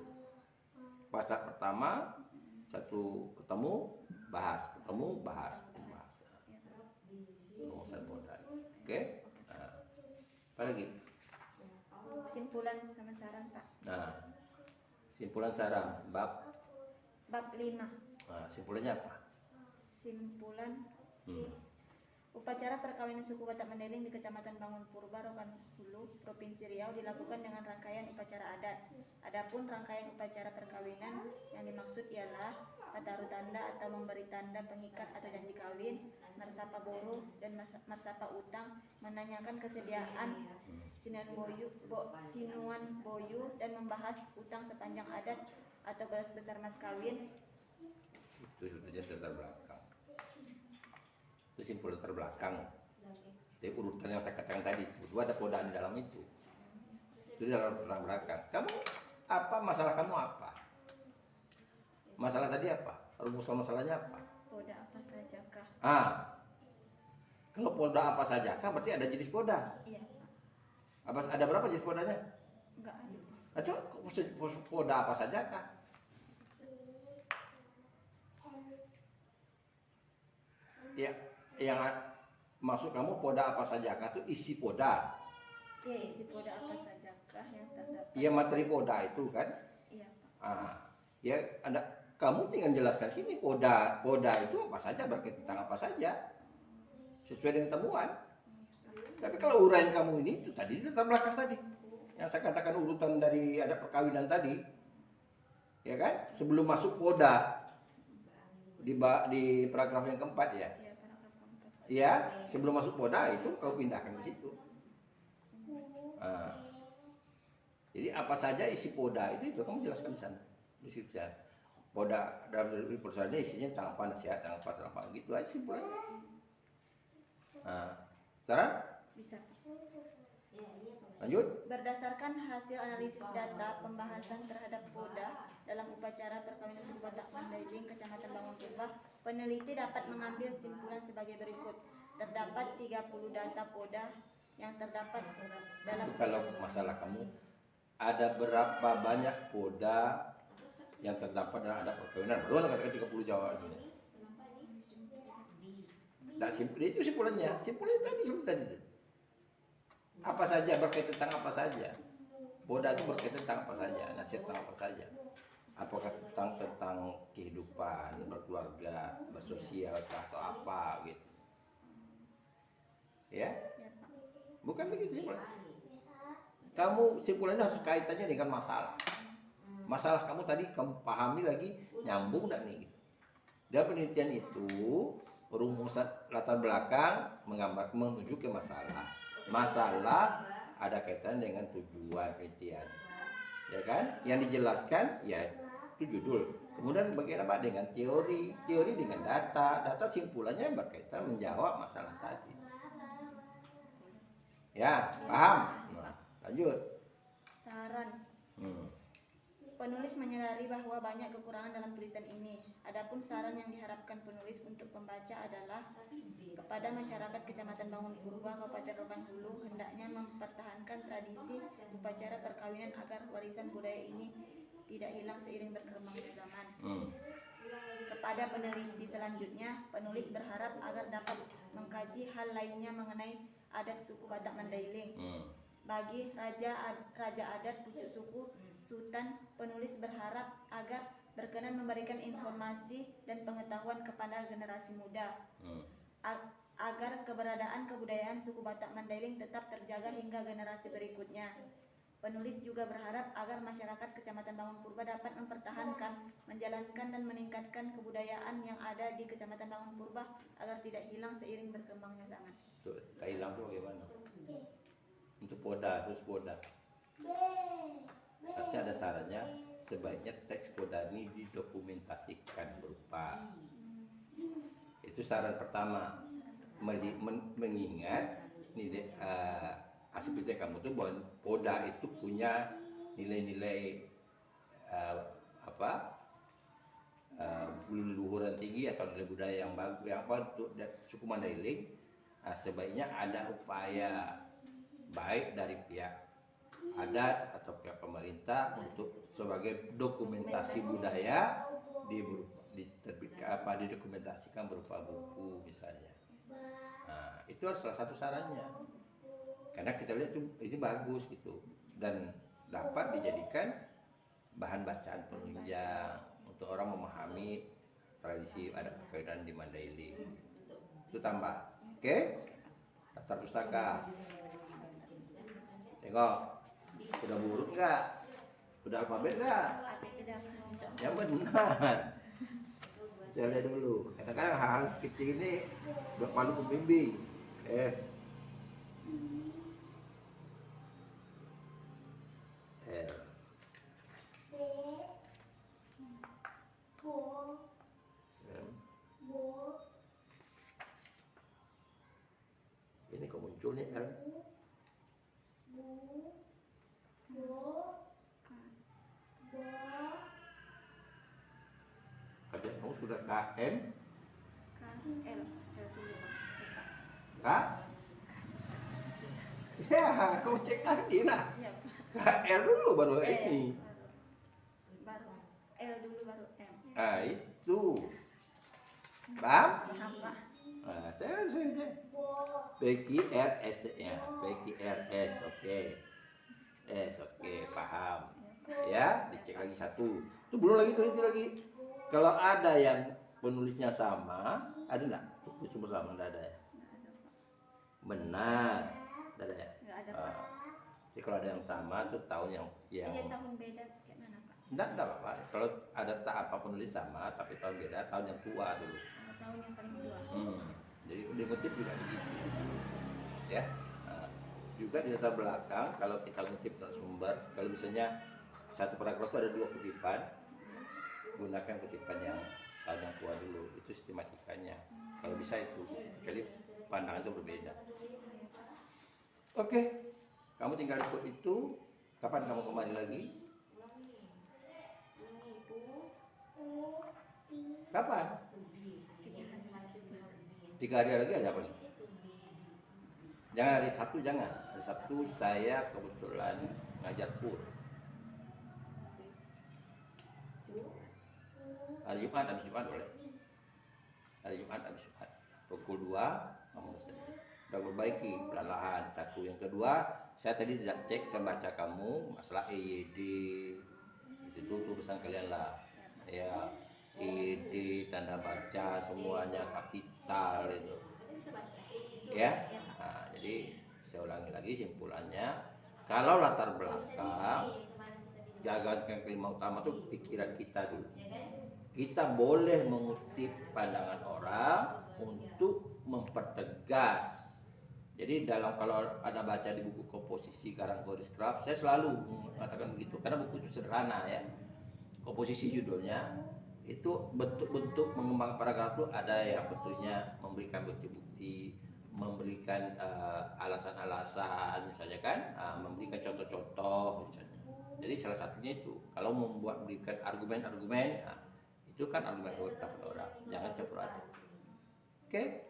Fase pertama satu ketemu bahas. Rumusan poda. Oke. Apa lagi? Simpulan sama saran Pak. Simpulan saran bab 5. Nah, simpulannya apa? Simpulan, Hmm. upacara perkawinan suku Batak Mandailing di Kecamatan Bangun Purba, Rokan Hulu, Provinsi Riau dilakukan dengan rangkaian upacara adat. Adapun rangkaian upacara perkawinan yang dimaksud ialah pataru tanda atau memberi tanda pengikat atau janji kawin, mersapa boru dan mersapa utang, menanyakan kesediaan sinuan boyu dan membahas utang sepanjang adat atau beras besar mas kawin. Itu sebetulnya terbelakang. Itu simpulan terbelakang. Itu urutan yang saya katakan tadi. Itu ada podaan di dalam itu. Itu di dalam belakang. Kamu apa? Masalah kamu apa? Masalah tadi apa? Rumusan masalahnya apa? Poda apa sajakah? Kalau poda apa saja kan berarti ada jenis poda. Iya, Pak. Ada berapa jenis podanya? Enggak ada jenis. Itu poda apa saja kah? Ya, yang maksud kamu poda apa saja kah itu isi poda. Iya, isi poda apa sajakah yang terdapat? Iya, materi poda itu kan. Iya, Pak. Ya kamu tinggal jelaskan sini poda itu apa saja, berkaitan tentang apa saja sesuai dengan temuan. Tapi kalau uraian kamu ini itu tadi di latar belakang tadi yang saya katakan urutan dari ada perkawinan tadi, ya kan? Sebelum masuk poda di paragraf yang keempat ya. Iya, paragraf keempat. Ya, sebelum masuk poda itu kau pindahkan ke situ. Jadi apa saja isi poda itu kamu jelaskan di sana. Di situ ya. Poda dalam perusahaannya isinya tentang apa, nasihat, tentang apa gitu aja simpulannya. Sekarang Bisa. lanjut. Berdasarkan hasil analisis data pembahasan terhadap poda dalam upacara perkawinan suku Batak Mandailing Kecamatan Bangun Purba, peneliti dapat mengambil simpulan sebagai berikut. Terdapat 30 data poda yang terdapat dalam Kalau masalah kamu ada berapa banyak poda yang terdapat dalam adat perkawinan? Baru katakan 30 jawaban ini. Nah, itu simpulannya. Simpulannya tadi seperti tadi itu. Apa saja berkaitan tentang apa saja. Poda itu berkaitan tentang apa saja, nasihat tentang apa saja. Apakah tentang kehidupan, berkeluarga, bersosial atau apa gitu. Ya? Ya, Pak. Bukan begitu simpulan. Kamu simpulannya harus kaitannya dengan masalah. Masalah kamu tadi kamu pahami lagi nyambung enggak nih? Dalam penelitian itu rumusan latar belakang menuju ke masalah. Masalah ada kaitan dengan tujuan penelitian, ya kan? Yang dijelaskan ya itu judul. Kemudian bagaimana dengan teori dengan data simpulannya berkaitan menjawab masalah tadi. Ya, paham? Nah, lanjut. Saran. Hmm. Penulis menyadari bahwa banyak kekurangan dalam tulisan ini. Adapun saran yang diharapkan penulis untuk pembaca adalah kepada masyarakat Kecamatan Bangun Purba, Kabupaten Rokan Hulu, hendaknya mempertahankan tradisi upacara perkawinan agar warisan budaya ini tidak hilang seiring berkembangnya zaman. Kepada peneliti selanjutnya, penulis berharap agar dapat mengkaji hal lainnya mengenai adat suku Batak Mandailing. Bagi raja adat pucuk suku Sultan, penulis berharap agar berkenan memberikan informasi dan pengetahuan kepada generasi muda agar keberadaan kebudayaan suku Batak Mandailing tetap terjaga hingga generasi berikutnya. Penulis juga berharap agar masyarakat Kecamatan Bangun Purba dapat mempertahankan, menjalankan dan meningkatkan kebudayaan yang ada di Kecamatan Bangun Purba agar tidak hilang seiring berkembangnya zaman. Tuh, tak hilang tuh bagaimana? Untuk poda, terus poda. Harusnya ada sarannya, sebaiknya teks poda ini didokumentasikan berupa. Itu saran pertama. Mengingat hasil penelitian kamu tuh bahwa poda itu punya nilai-nilai luhuran tinggi atau nilai budaya yang bagus, yang untuk suku Mandailing. Sebaiknya ada upaya baik dari pihak adat atau pihak pemerintah untuk sebagai dokumentasi budaya didokumentasikan berupa buku misalnya. Nah, itu salah satu sarannya. Karena kita lihat itu bagus gitu dan dapat dijadikan bahan bacaan penunjang untuk orang memahami tradisi adat kelahiran di Mandailing. Itu tambah. Oke? Daftar pustaka. Tengok. Udah buruk nggak? Udah alfabet nggak? Yang benar. Saya lihat dulu. Kadang-kadang hal-hal seperti ini buat malu pembimbing. Ini kok muncul nih kan? Ada kamu sudah KM? KL dulu Pak. Kak? Ya, kamu cek lagi lah. Iya Pak. KL dulu baru ini. Baru L dulu baru M. Ah, itu. Paham? Paham Pak. Nah, saya PQRS ya, PQRS, oke. Oke, paham. Ya, dicek lagi satu. Itu belum lagi teliti lagi. Kalau ada yang penulisnya sama, ada enggak? Sumber sama enggak ada ya? Benar. Enggak ada ya? Enggak ada Pak. Jadi kalau ada yang sama itu tahun yang Iya tahun beda kayak mana Pak? enggak apa-apa. Kalau ada tak apa penulis sama tapi tahun beda, tahun yang tua dulu. Tahun yang paling tua. Jadi dikutip juga begitu. Ya. Nah, juga di latar belakang kalau kita ngutip narasumber, kalau misalnya satu paragraf itu ada 2 kutipan, gunakan kutipan yang tahun yang tua dulu. Itu sistematikanya. Kalau bisa itu, jadi pandangan itu berbeda. Oke. Kamu tinggal ikut itu. Kapan kamu kembali lagi? Kapan? 3 hari lagi ada apa nih? Jangan hari Sabtu, jangan. Hari Sabtu saya kebetulan ngajar pur. Hari Jumat, habis Jumat boleh. Hari Jumat, habis Jumat. Pukul 2, kamu sudah perbaiki perlahan. Satu. Yang kedua, saya tadi tidak cek, saya baca kamu masalah EYD. Itu urusan kalian lah. Ya, EYD, tanda baca, semuanya kapital itu. Ya. Nah, jadi saya ulangi lagi simpulannya. Kalau latar belakang gagasan kelima utama itu pikiran kita dulu. Kita boleh mengutip pandangan orang untuk mempertegas. Jadi kalau Anda baca di buku komposisi Karang Goris Craft, saya selalu mengatakan begitu karena buku itu sederhana ya. Komposisi judulnya itu bentuk-bentuk mengembang paragraf itu ada yang bentuknya memberikan bukti-bukti, memberikan alasan-alasan misalnya kan, memberikan contoh-contoh misalnya. Jadi salah satunya itu kalau memberikan argumen-argumen, itu kan argumen orang, jangan campur aduk. Oke?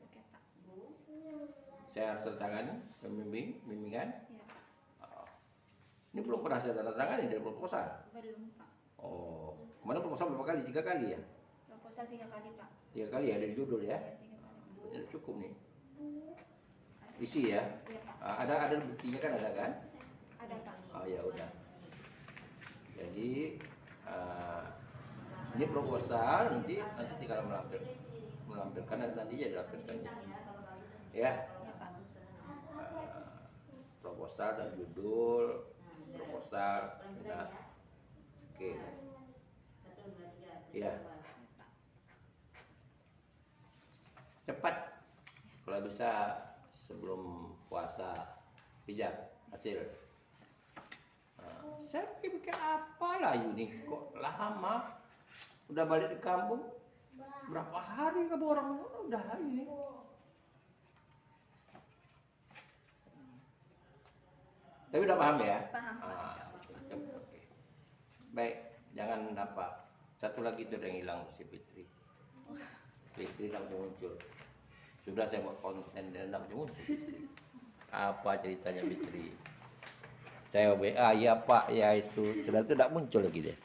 Saya harus tertangani bimbingan. Ini belum pernah saya tanda tangani dari proposal. Belum Pak. Oh, kemarin proposal berapa kali? 3 kali ya? Proposal 3 kali Pak. 3 kali ya dari judul ya? Iya 3 kali. Jadi cukup nih. Isi ya? Iya Pak. Ada buktinya kan ada kan? Ada Pak. Oh ya udah. Jadi ini proposal nanti tinggal melampirkan nanti ya dilampirkannya. Ya. Iya Pak. Proposal dan judul proposal. Nah. Oke. Ya. Cepat. Kalau bisa sebelum puasa pijat hasil. Saya pikir apalah Yuni kok lama. Udah balik di kampung. Berapa hari kamu orang udah hari ini. Tapi udah paham ya? Paham. Oke. Baik, jangan apa. Satu lagi itu yang hilang si Fitri. Fitri tidak muncul. Sudah saya buat konten dan tidak muncul Fitri. Apa ceritanya Fitri? Saya WA, ya Pak, ya itu. Sudah itu tidak muncul lagi dia.